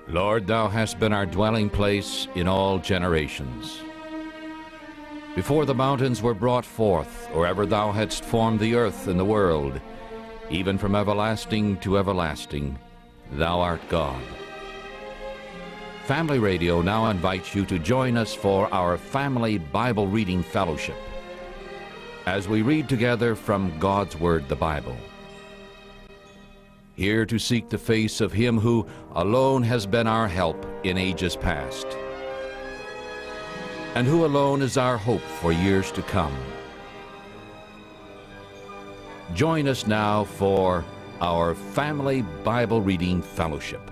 Lord, thou hast been our dwelling place in all generations. Before the mountains were brought forth, or ever thou hadst formed the earth and the world, even from everlasting to everlasting, thou art God. Family Radio now invites you to join us for our Family Bible Reading Fellowship as we read together from God's Word, the Bible. Here to seek the face of Him who alone has been our help in ages past, and who alone is our hope for years to come. Join us now for our Family Bible Reading Fellowship.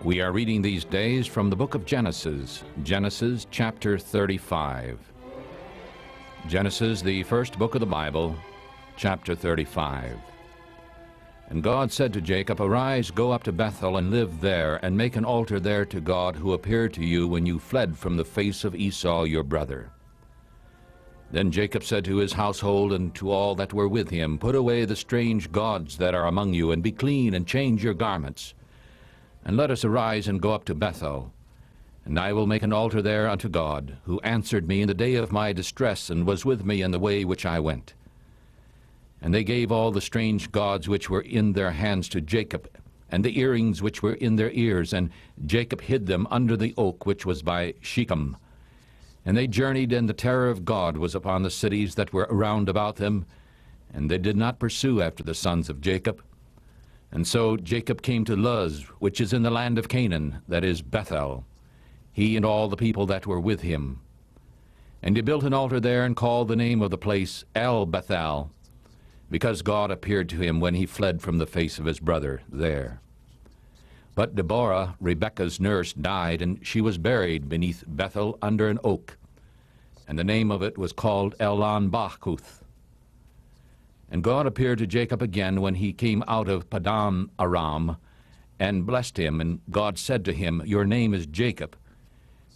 We are reading these days from the book of Genesis, Genesis chapter 35. Genesis, the first book of the Bible, chapter 35. And God said to Jacob, Arise, go up to Bethel and live there, and make an altar there to God who appeared to you when you fled from the face of Esau your brother. Then Jacob said to his household and to all that were with him, Put away the strange gods that are among you, and be clean, and change your garments. And let us arise and go up to Bethel, and I will make an altar there unto God, who answered me in the day of my distress, and was with me in the way which I went. And they gave all the strange gods which were in their hands to Jacob, and the earrings which were in their ears, and Jacob hid them under the oak which was by Shechem. And they journeyed, and the terror of God was upon the cities that were round about them, and they did not pursue after the sons of Jacob. And so Jacob came to Luz, which is in the land of Canaan, that is Bethel, he and all the people that were with him. And he built an altar there, and called the name of the place El Bethel, because God appeared to him when he fled from the face of his brother there. But Deborah, Rebekah's nurse, died, and she was buried beneath Bethel under an oak, and the name of it was called Elon-Bachuth. And God appeared to Jacob again when he came out of Padan Aram, and blessed him. And God said to him, Your name is Jacob.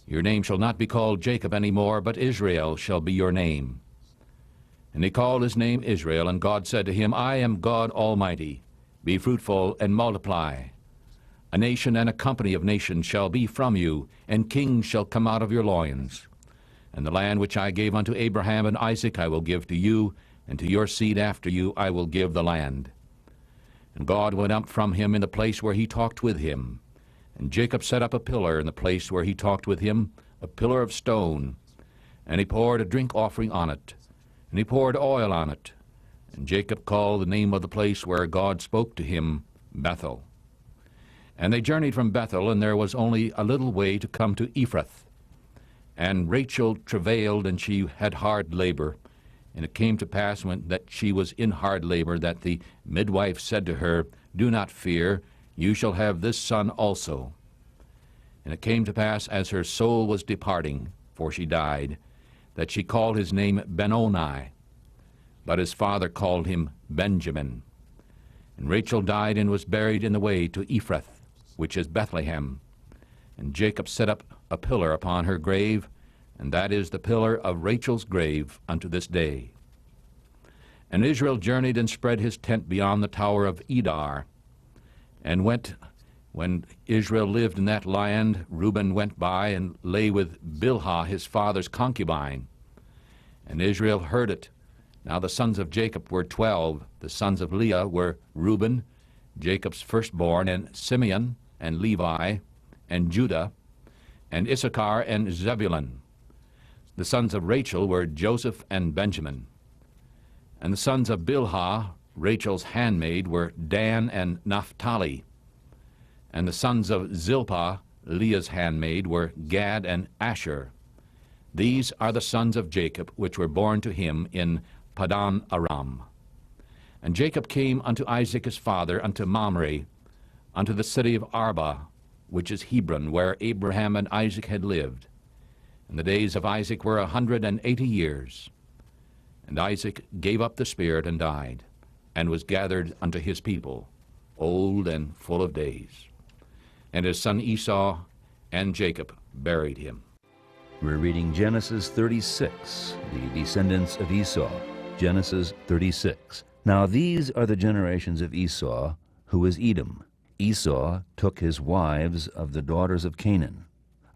Your name shall not be called Jacob any more, but Israel shall be your name. And he called his name Israel. And God said to him, I am God Almighty. Be fruitful and multiply. A nation and a company of nations shall be from you, and kings shall come out of your loins. And the land which I gave unto Abraham and Isaac I will give to you, and to your seed after you I will give the land. And God went up from him in the place where he talked with him. And Jacob set up a pillar in the place where he talked with him, a pillar of stone. And he poured a drink offering on it, and he poured oil on it. And Jacob called the name of the place where God spoke to him Bethel. And they journeyed from Bethel, and there was only a little way to come to Ephrath. And Rachel travailed, and she had hard labor. And it came to pass when that she was in hard labor, that the midwife said to her, Do not fear, you shall have this son also. And it came to pass, as her soul was departing, for she died, that she called his name Benoni, but his father called him Benjamin. And Rachel died and was buried in the way to Ephrath, which is Bethlehem. And Jacob set up a pillar upon her grave, and that is the pillar of Rachel's grave unto this day. And Israel journeyed and spread his tent beyond the tower of Edar, and went, when Israel lived in that land, Reuben went by and lay with Bilhah his father's concubine. And Israel heard it. Now the sons of Jacob were 12. The sons of Leah were Reuben, Jacob's firstborn, and Simeon, and Levi, and Judah, and Issachar, and Zebulun. The sons of Rachel were Joseph and Benjamin. And the sons of Bilhah, Rachel's handmaid, were Dan and Naphtali. And the sons of Zilpah, Leah's handmaid, were Gad and Asher. These are the sons of Jacob, which were born to him in Padan Aram. And Jacob came unto Isaac his father, unto Mamre, unto the city of Arba, which is Hebron, where Abraham and Isaac had lived. And the days of Isaac were 180 years. And Isaac gave up the spirit and died, and was gathered unto his people, old and full of days. And his son Esau and Jacob buried him. We're reading Genesis 36, the descendants of Esau. Genesis 36. Now these are the generations of Esau, who was Edom. Esau took his wives of the daughters of Canaan,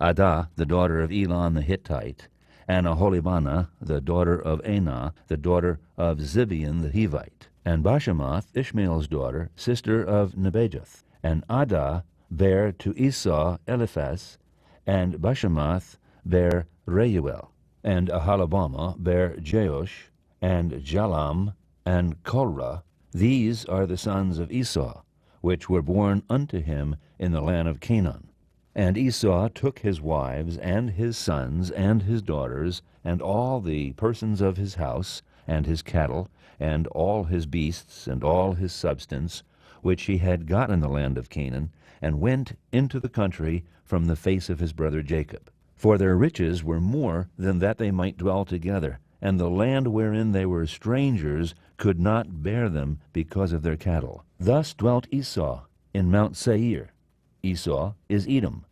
Adah, the daughter of Elon the Hittite, and Aholibamah, the daughter of Anah, the daughter of Zibeon the Hivite, and Bashemoth, Ishmael's daughter, sister of Nebajoth. And Adah bare to Esau Eliphaz, and Bashemoth bare Reuel, and Aholibamah bare Jeush, and Jalam, and Korah. These are the sons of Esau, which were born unto him in the land of Canaan. And Esau took his wives, and his sons, and his daughters, and all the persons of his house, and his cattle, and all his beasts, and all his substance, which he had got in the land of Canaan, and went into the country from the face of his brother Jacob. For their riches were more than that they might dwell together, and the land wherein they were strangers could not bear them because of their cattle. Thus dwelt Esau in Mount Seir. Esau is Edom.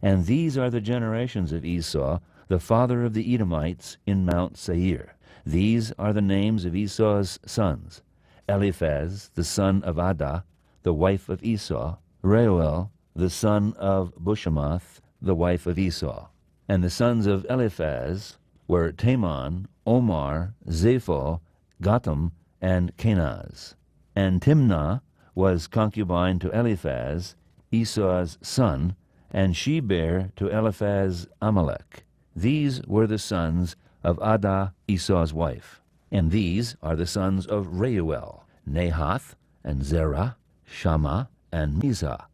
And these are the generations of Esau, the father of the Edomites, in Mount Seir. These are the names of Esau's sons: Eliphaz, the son of Adah, the wife of Esau; Reuel, the son of Bashemoth, the wife of Esau. And the sons of Eliphaz were Teman, Omar, Zepho, Gatam, and Kenaz. And Timnah was concubine to Eliphaz, Esau's son, and she bare to Eliphaz Amalek. These were the sons of Adah, Esau's wife. And these are the sons of Reuel: Nahath, and Zerah, Shammah, and Mizah.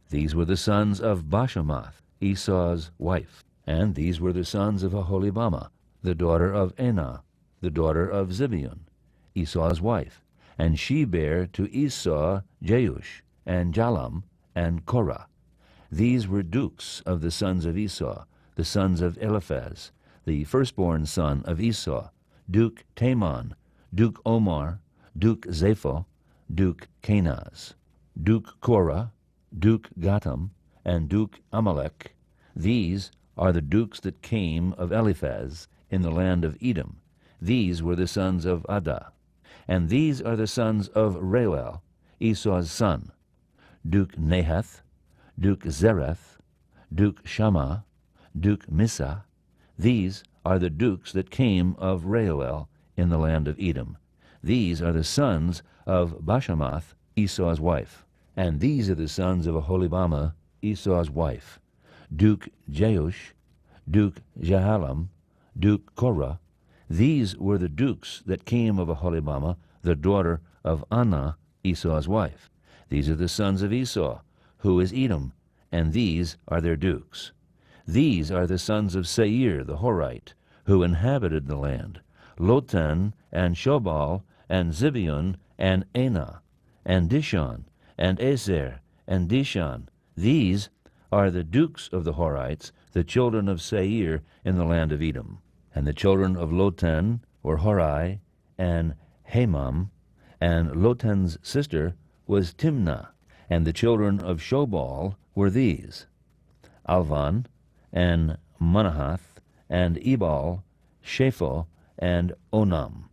These were the sons of Bashemoth, Esau's wife. And these were the sons of Aholibamah, the daughter of Anah, the daughter of Zibeon, Esau's wife. And she bare to Esau Jeush, and Jalam, and Korah. These were dukes of the sons of Esau, the sons of Eliphaz, the firstborn son of Esau: Duke Teman, Duke Omar, Duke Zepho, Duke Kenaz, Duke Korah, Duke Gatam, and Duke Amalek. These are the dukes that came of Eliphaz in the land of Edom. These were the sons of Adah. And these are the sons of Reuel, Esau's son: Duke Nahath, Duke Zereth, Duke Shammah, Duke Mizah. These are the dukes that came of Reuel in the land of Edom. These are the sons of Bashemoth, Esau's wife. And these are the sons of Aholibamah, Esau's wife: Duke Jeush, Duke Jehalam, Duke Korah. These were the dukes that came of Aholibamah, the daughter of Anah, Esau's wife. These are the sons of Esau, who is Edom, and these are their dukes. These are the sons of Seir the Horite, who inhabited the land: Lotan, and Shobal, and Zibeon, and Anah, and Dishon, and Ezer, and Dishan. These are the dukes of the Horites, the children of Seir in the land of Edom. And the children of Lotan were Horai, and Hamam, and Lotan's sister was Timnah. And the children of Shobal were these: Alvan, and Manahath, and Ebal, Shepho, and Onam.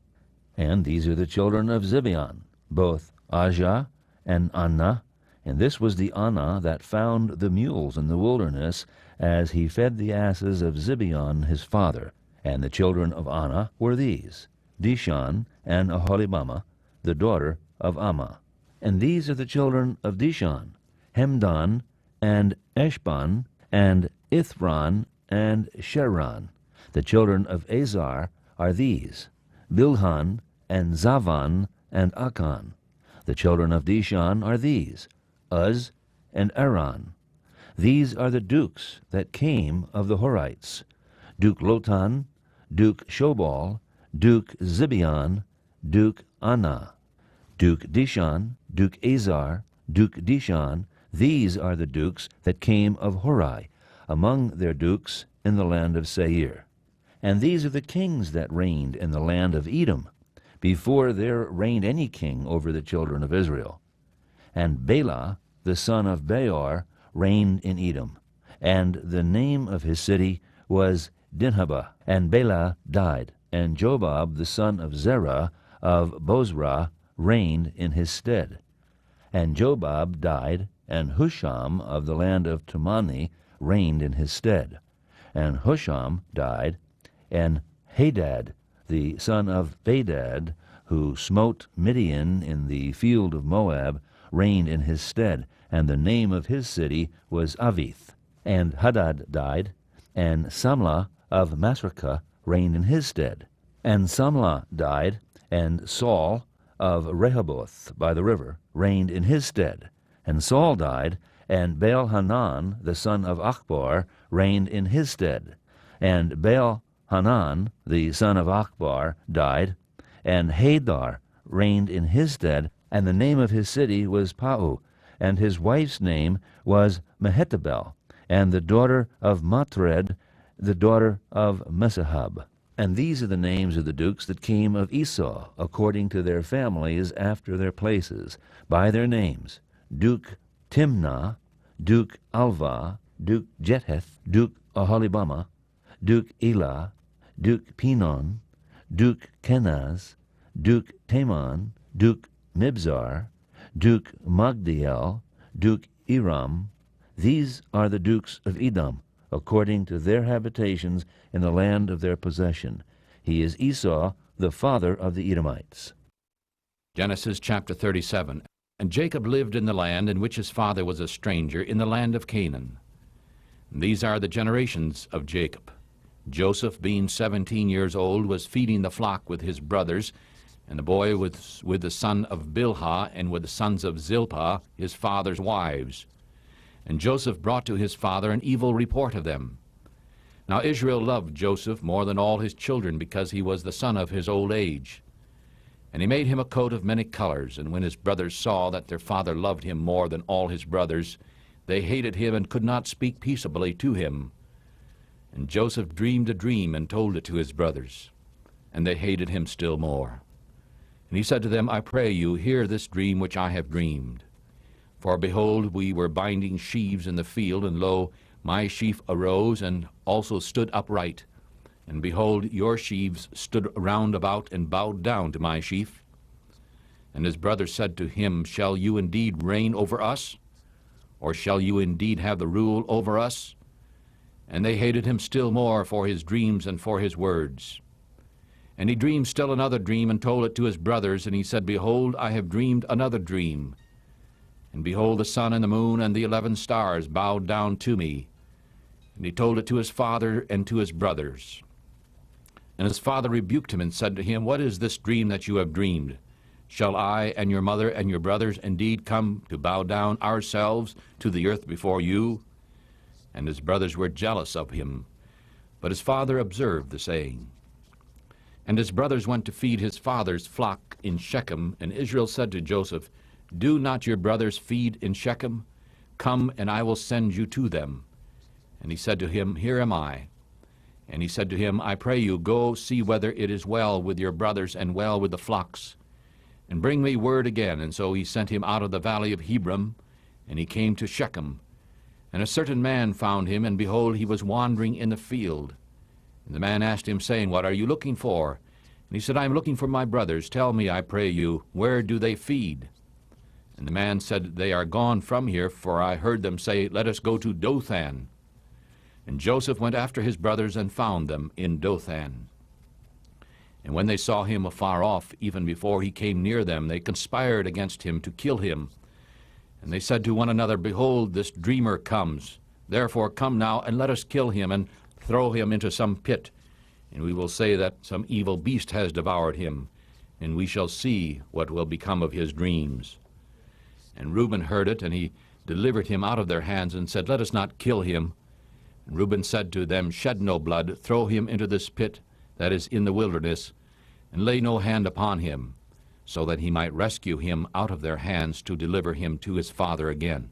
And these are the children of Zibeon, both Ajah and Anah. And this was the Anah that found the mules in the wilderness, as he fed the asses of Zibeon his father. And the children of Anah were these: Dishan, and Aholibamah, the daughter of Ammah. And these are the children of Dishan: Hemdan, and Eshban, and Ithran, and Sheran. The children of Azar are these: Bilhan, and Zavan, and Akan. The children of Dishan are these: Uz, and Aran. These are the dukes that came of the Horites: Duke Lotan, Duke Shobal, Duke Zibeon, Duke Anah, Duke Dishan, Duke Azar, Duke Dishan. These are the dukes that came of Horai, among their dukes in the land of Seir. And these are the kings that reigned in the land of Edom, before there reigned any king over the children of Israel. And Bela, the son of Beor, reigned in Edom, and the name of his city was Dinhabah. And Bela died, and Jobab the son of Zerah of Bozrah reigned in his stead. And Jobab died, and Husham of the land of Temani reigned in his stead. And Husham died, and Hadad the son of Bedad, who smote Midian in the field of Moab, reigned in his stead, and the name of his city was Avith. And Hadad died, and Samlah of Masrekah reigned in his stead. And Samlah died, and Saul of Rehoboth by the river reigned in his stead. And Saul died, and Baal-Hanan the son of Achbor reigned in his stead. And Baal-Hanan the son of Achbor died, and Hadar reigned in his stead, and the name of his city was Pau, and his wife's name was Mehetabel, and the daughter of Matred, the daughter of Mesahab. And these are the names of the dukes that came of Esau, according to their families after their places, by their names: Duke Timnah, Duke Alva, Duke Jetheth, Duke Aholibamah, Duke Elah, Duke Pinon, Duke Kenaz, Duke Taman, Duke Mibzar, Duke Magdiel, Duke Iram. These are the dukes of Edom, according to their habitations in the land of their possession. He is Esau, the father of the Edomites. Genesis chapter 37. And Jacob lived in the land in which his father was a stranger, in the land of Canaan. And these are the generations of Jacob. Joseph, being 17 years old, was feeding the flock with his brothers, and the boy was with the son of Bilhah and with the sons of Zilpah, his father's wives. And Joseph brought to his father an evil report of them. Now Israel loved Joseph more than all his children, because he was the son of his old age. And he made him a coat of many colors, and when his brothers saw that their father loved him more than all his brothers, they hated him and could not speak peaceably to him. And Joseph dreamed a dream and told it to his brothers, and they hated him still more. And he said to them, I pray you, hear this dream which I have dreamed. For behold, we were binding sheaves in the field, and lo, my sheaf arose and also stood upright. And behold, your sheaves stood round about and bowed down to my sheaf. And his brothers said to him, Shall you indeed reign over us? Or shall you indeed have the rule over us? And they hated him still more for his dreams and for his words. And he dreamed still another dream, and told it to his brothers. And he said, Behold, I have dreamed another dream. And behold, the sun and the moon and the 11 stars bowed down to me. And he told it to his father and to his brothers. And his father rebuked him and said to him, What is this dream that you have dreamed? Shall I and your mother and your brothers indeed come to bow down ourselves to the earth before you? And his brothers were jealous of him. But his father observed the saying. And his brothers went to feed his father's flock in Shechem. And Israel said to Joseph, Do not your brothers feed in Shechem? Come, and I will send you to them. And he said to him, Here am I. And he said to him, I pray you, go see whether it is well with your brothers and well with the flocks, and bring me word again. And so he sent him out of the valley of Hebron, and he came to Shechem. And a certain man found him, and behold, he was wandering in the field. And the man asked him, saying, What are you looking for? And he said, I am looking for my brothers. Tell me, I pray you, where do they feed? And the man said, They are gone from here, for I heard them say, Let us go to Dothan. And Joseph went after his brothers and found them in Dothan. And when they saw him afar off, even before he came near them, they conspired against him to kill him. And they said to one another, Behold, this dreamer comes. Therefore come now, and let us kill him, and throw him into some pit. And we will say that some evil beast has devoured him, and we shall see what will become of his dreams. And Reuben heard it, and he delivered him out of their hands, and said, Let us not kill him. And Reuben said to them, Shed no blood, throw him into this pit that is in the wilderness, and lay no hand upon him, so that he might rescue him out of their hands to deliver him to his father again.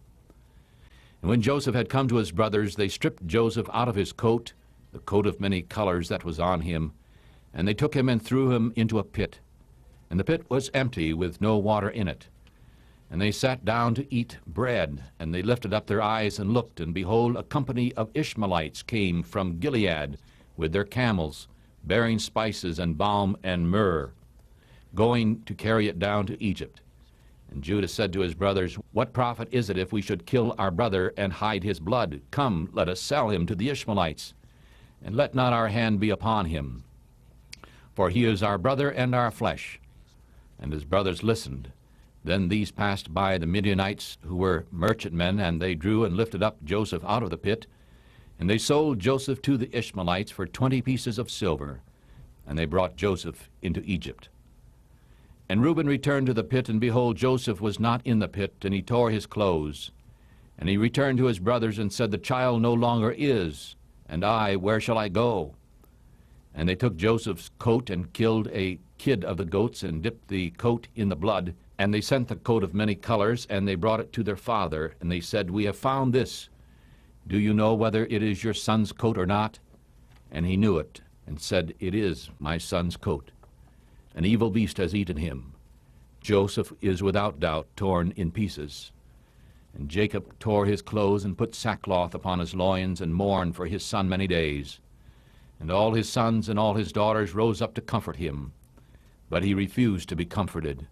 And when Joseph had come to his brothers, they stripped Joseph out of his coat, the coat of many colors that was on him, and they took him and threw him into a pit. And the pit was empty, with no water in it. And they sat down to eat bread, and they lifted up their eyes and looked, and behold, a company of Ishmaelites came from Gilead with their camels, bearing spices and balm and myrrh, going to carry it down to Egypt. And Judah said to his brothers, "What profit is it if we should kill our brother and hide his blood? Come, let us sell him to the Ishmaelites, and let not our hand be upon him. For he is our brother and our flesh." And his brothers listened. Then these passed by the Midianites, who were merchantmen, and they drew and lifted up Joseph out of the pit. And they sold Joseph to the Ishmaelites for 20 pieces of silver, and they brought Joseph into Egypt. And Reuben returned to the pit, and behold, Joseph was not in the pit, and he tore his clothes. And he returned to his brothers and said, "The child no longer is, and I, where shall I go?" And they took Joseph's coat and killed a kid of the goats and dipped the coat in the blood. And they sent the coat of many colors, and they brought it to their father. And they said, "We have found this. Do you know whether it is your son's coat or not?" And he knew it, and said, "It is my son's coat. An evil beast has eaten him. Joseph is without doubt torn in pieces." And Jacob tore his clothes and put sackcloth upon his loins and mourned for his son many days. And all his sons and all his daughters rose up to comfort him. But he refused to be comforted.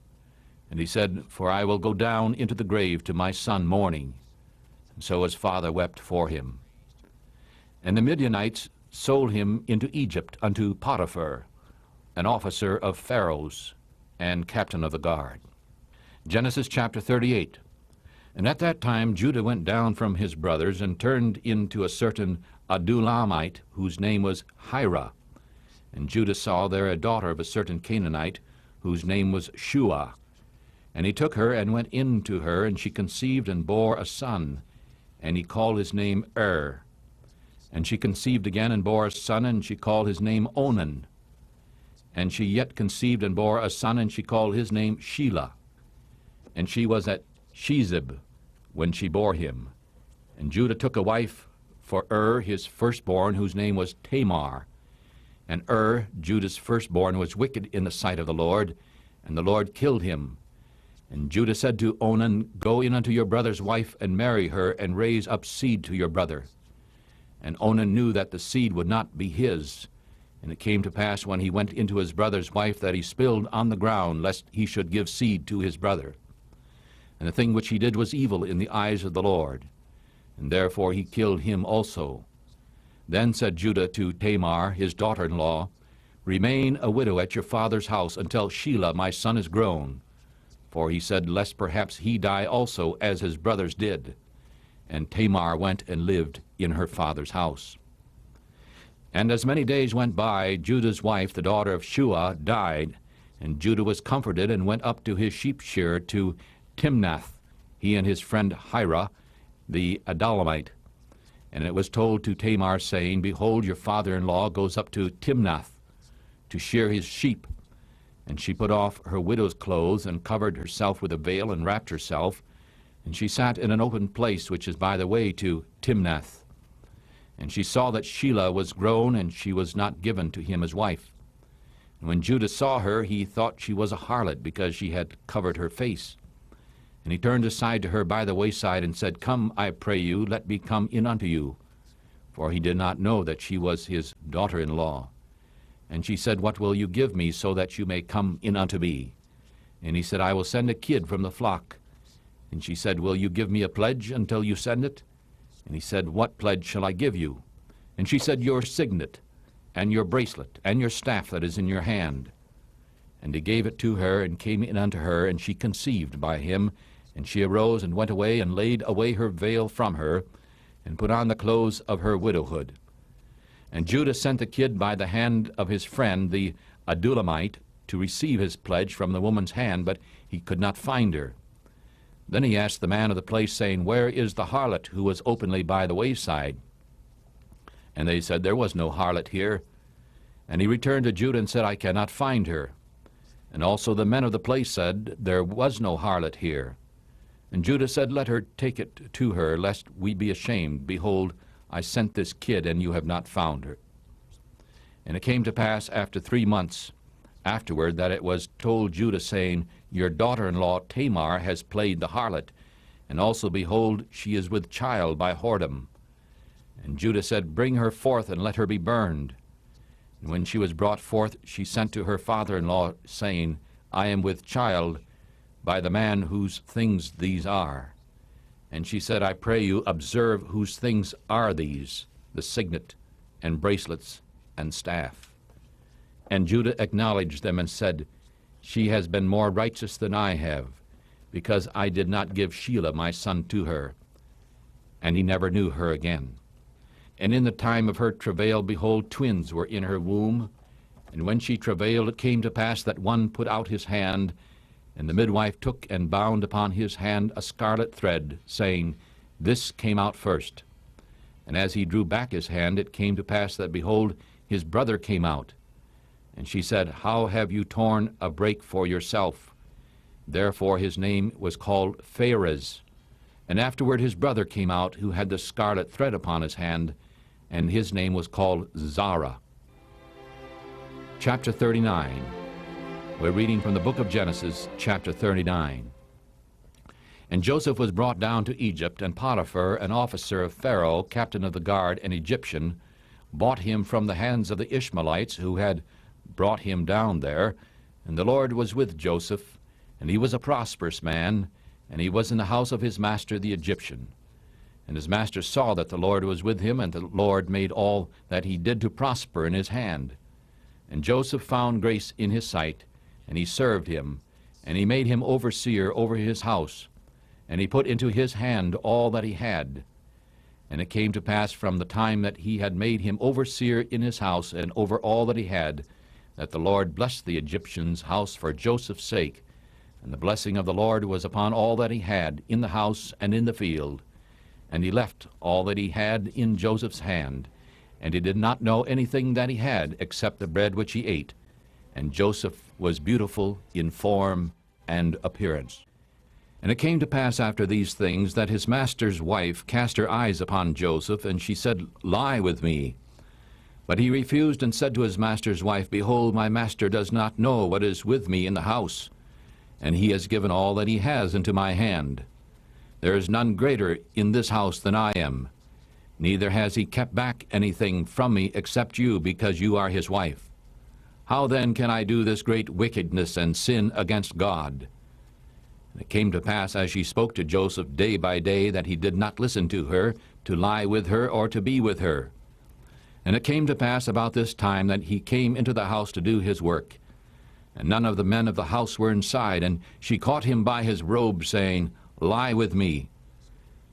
And he said, "For I will go down into the grave to my son mourning." And so his father wept for him. And the Midianites sold him into Egypt unto Potiphar, an officer of Pharaoh's and captain of the guard. Genesis chapter 38. And at that time Judah went down from his brothers and turned into a certain Adullamite, whose name was Hira. And Judah saw there a daughter of a certain Canaanite, whose name was Shua. And he took her and went in to her, and she conceived and bore a son, and he called his name And she conceived again and bore a son, and she called his name Onan. And she yet conceived and bore a son, and she called his name Shelah. And she was at Shezib when she bore him. And Judah took a wife for his firstborn, whose name was Tamar. And Judah's firstborn, was wicked in the sight of the Lord, and the Lord killed him. And Judah said to Onan, "Go in unto your brother's wife, and marry her, and raise up seed to your brother." And Onan knew that the seed would not be his. And it came to pass, when he went into his brother's wife, that he spilled on the ground, lest he should give seed to his brother. And the thing which he did was evil in the eyes of the Lord, and therefore he killed him also. Then said Judah to Tamar, his daughter-in-law, "Remain a widow at your father's house until Shelah my son is grown." For he said, "Lest perhaps he die also, as his brothers did." And Tamar went and lived in her father's house. And as many days went by, Judah's wife, the daughter of Shua, died, and Judah was comforted and went up to his sheep shearer to Timnath, he and his friend Hira, the Adullamite. And it was told to Tamar, saying, "Behold, your father-in-law goes up to Timnath to shear his sheep." And she put off her widow's clothes, and covered herself with a veil, and wrapped herself. And she sat in an open place, which is by the way to Timnath. And she saw that Shelah was grown, and she was not given to him as wife. And when Judah saw her, he thought she was a harlot, because she had covered her face. And he turned aside to her by the wayside, and said, "Come, I pray you, let me come in unto you." For he did not know that she was his daughter-in-law. And she said, "What will you give me, so that you may come in unto me?" And he said, "I will send a kid from the flock." And she said, "Will you give me a pledge until you send it?" And he said, "What pledge shall I give you?" And she said, "Your signet, and your bracelet, and your staff that is in your hand." And he gave it to her, and came in unto her, and she conceived by him. And she arose and went away, and laid away her veil from her, and put on the clothes of her widowhood. And Judah sent the kid by the hand of his friend, the Adullamite, to receive his pledge from the woman's hand, but he could not find her. Then he asked the man of the place, saying, "Where is the harlot who was openly by the wayside?" And they said, "There was no harlot here." And he returned to Judah and said, "I cannot find her." And also the men of the place said, "There was no harlot here." And Judah said, "Let her take it to her, lest we be ashamed. Behold, I sent this kid, and you have not found her." And it came to pass after 3 months afterward that it was told Judah, saying, "Your daughter-in-law Tamar has played the harlot, and also, behold, she is with child by whoredom." And Judah said, "Bring her forth, and let her be burned." And when she was brought forth, she sent to her father-in-law, saying, I am with child by the man whose things these are. And she said, I pray you, observe whose things are these, the signet, and bracelets, and staff. And Judah acknowledged them and said, She has been more righteous than I have, because I did not give Shelah my son to her. And he never knew her again. And in the time of her travail, behold, twins were in her womb. And when she travailed, it came to pass that one put out his hand, and the midwife took and bound upon his hand a scarlet thread, saying, This came out first. And as he drew back his hand, it came to pass that, behold, his brother came out. And she said, How have you torn a break for yourself? Therefore his name was called Pharez. And afterward his brother came out, who had the scarlet thread upon his hand, and his name was called Zara. Chapter 39. We're reading from the book of Genesis, chapter 39. And Joseph was brought down to Egypt, and Potiphar, an officer of Pharaoh, captain of the guard, an Egyptian, bought him from the hands of the Ishmaelites who had brought him down there. And the Lord was with Joseph, and he was a prosperous man, and he was in the house of his master the Egyptian. And his master saw that the Lord was with him, and the Lord made all that he did to prosper in his hand. And Joseph found grace in his sight, and he served him, and he made him overseer over his house, and he put into his hand all that he had. And it came to pass from the time that he had made him overseer in his house and over all that he had, that the Lord blessed the Egyptian's house for Joseph's sake. And the blessing of the Lord was upon all that he had in the house and in the field. And he left all that he had in Joseph's hand, and he did not know anything that he had except the bread which he ate. And Joseph was beautiful in form and appearance. And it came to pass after these things that his master's wife cast her eyes upon Joseph, and she said, Lie with me. But he refused and said to his master's wife, Behold, my master does not know what is with me in the house, and he has given all that he has into my hand. There is none greater in this house than I am. Neither has he kept back anything from me except you, because you are his wife. How then can I do this great wickedness and sin against God? And it came to pass, as she spoke to Joseph day by day, that he did not listen to her, to lie with her, or to be with her. And it came to pass about this time that he came into the house to do his work. And none of the men of the house were inside, and she caught him by his robe, saying, Lie with me.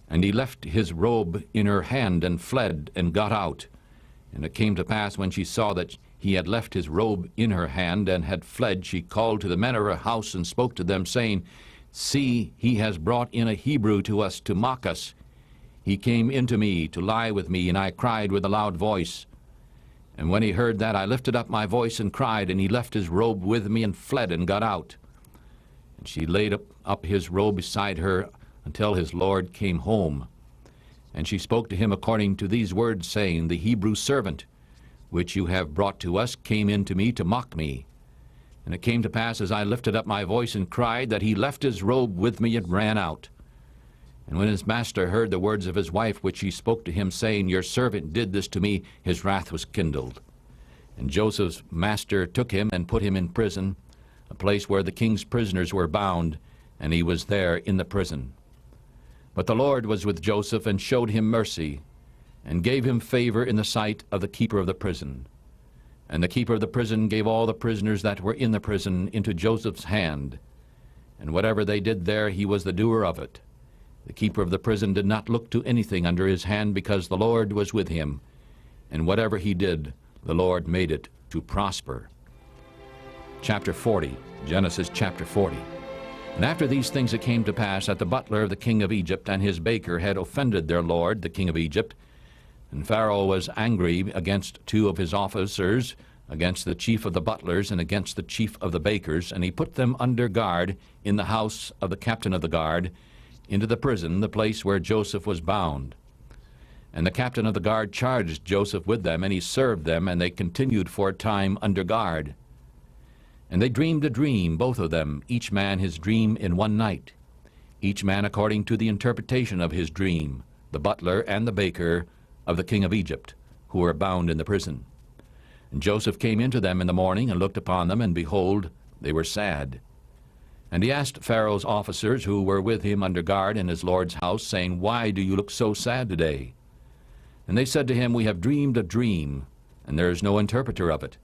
And he left his robe in her hand, and fled, and got out. And it came to pass, when she saw that he had left his robe in her hand, and had fled, she called to the men of her house, and spoke to them, saying, See, he has brought in a Hebrew to us to mock us. He came into me to lie with me, and I cried with a loud voice. And when he heard that, I lifted up my voice and cried, and he left his robe with me, and fled, and got out. And she laid up his robe beside her until his Lord came home. And she spoke to him according to these words, saying, The Hebrew servant, which you have brought to us, came in to me to mock me. And it came to pass, as I lifted up my voice and cried, that he left his robe with me and ran out. And when his master heard the words of his wife, which she spoke to him, saying, Your servant did this to me, his wrath was kindled. And Joseph's master took him and put him in prison, a place where the king's prisoners were bound, and he was there in the prison. But the Lord was with Joseph, and showed him mercy, and gave him favor in the sight of the keeper of the prison. And the keeper of the prison gave all the prisoners that were in the prison into Joseph's hand. And whatever they did there, he was the doer of it. The keeper of the prison did not look to anything under his hand, because the Lord was with him. And whatever he did, the Lord made it to prosper. Chapter 40, Genesis chapter 40. And after these things it came to pass that the butler of the king of Egypt and his baker had offended their lord, the king of Egypt. And Pharaoh was angry against two of his officers, against the chief of the butlers and against the chief of the bakers, and he put them under guard in the house of the captain of the guard, into the prison, the place where Joseph was bound. And the captain of the guard charged Joseph with them, and he served them, and they continued for a time under guard. And they dreamed a dream, both of them, each man his dream in one night, each man according to the interpretation of his dream, the butler and the baker of the king of Egypt, who were bound in the prison. And Joseph came into them in the morning and looked upon them, and behold, they were sad. And he asked Pharaoh's officers who were with him under guard in his lord's house, saying, Why do you look so sad today? And they said to him, We have dreamed a dream, and there is no interpreter of it.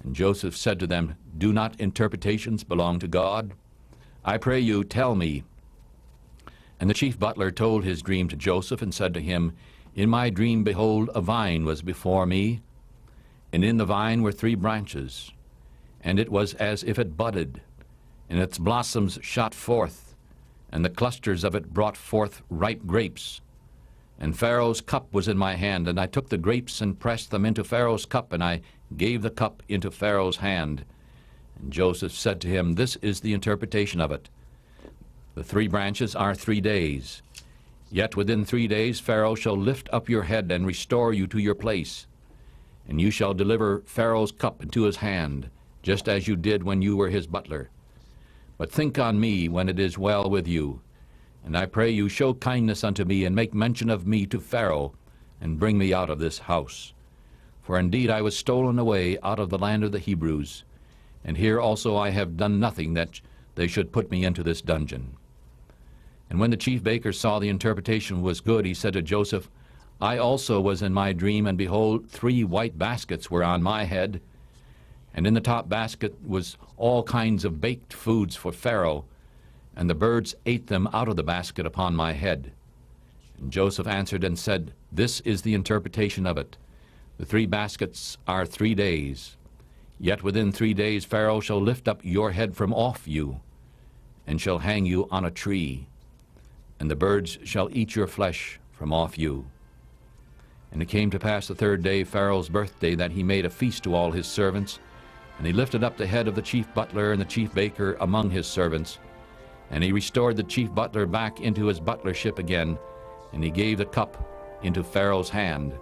And Joseph said to them, Do not interpretations belong to God? I pray you, tell me. And the chief butler told his dream to Joseph, and said to him, In my dream, behold, a vine was before me, and in the vine were 3 branches, and it was as if it budded, and its blossoms shot forth, and the clusters of it brought forth ripe grapes. And Pharaoh's cup was in my hand, and I took the grapes and pressed them into Pharaoh's cup, and I gave the cup into Pharaoh's hand. And Joseph said to him, This is the interpretation of it. The 3 branches are 3 days. Yet within 3 days Pharaoh shall lift up your head and restore you to your place. And you shall deliver Pharaoh's cup into his hand, just as you did when you were his butler. But think on me when it is well with you. And I pray you show kindness unto me, and make mention of me to Pharaoh, and bring me out of this house. For indeed I was stolen away out of the land of the Hebrews, and here also I have done nothing that they should put me into this dungeon. And when the chief baker saw the interpretation was good, he said to Joseph, I also was in my dream, and behold, 3 white baskets were on my head, and in the top basket was all kinds of baked foods for Pharaoh, and the birds ate them out of the basket upon my head. And Joseph answered and said, This is the interpretation of it. The 3 baskets are 3 days. Yet within 3 days Pharaoh shall lift up your head from off you, and shall hang you on a tree, and the birds shall eat your flesh from off you. And it came to pass the 3rd day, Pharaoh's birthday, that he made a feast to all his servants, and he lifted up the head of the chief butler and the chief baker among his servants, and he restored the chief butler back into his butlership again, and he gave the cup into Pharaoh's hand.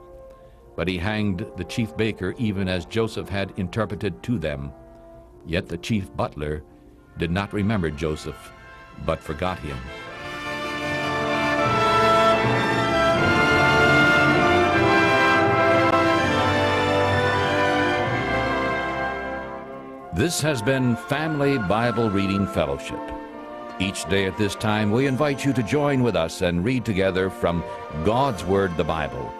But he hanged the chief baker even as Joseph had interpreted to them. Yet the chief butler did not remember Joseph, but forgot him. This has been Family Bible Reading Fellowship. Each day at this time, we invite you to join with us and read together from God's Word, the Bible,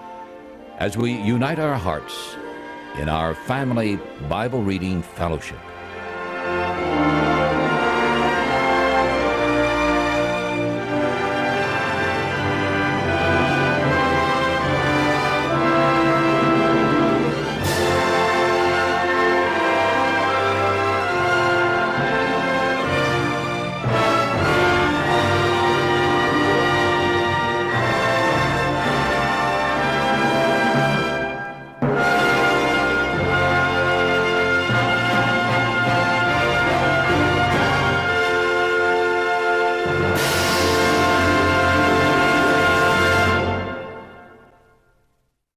as we unite our hearts in our Family Bible Reading Fellowship.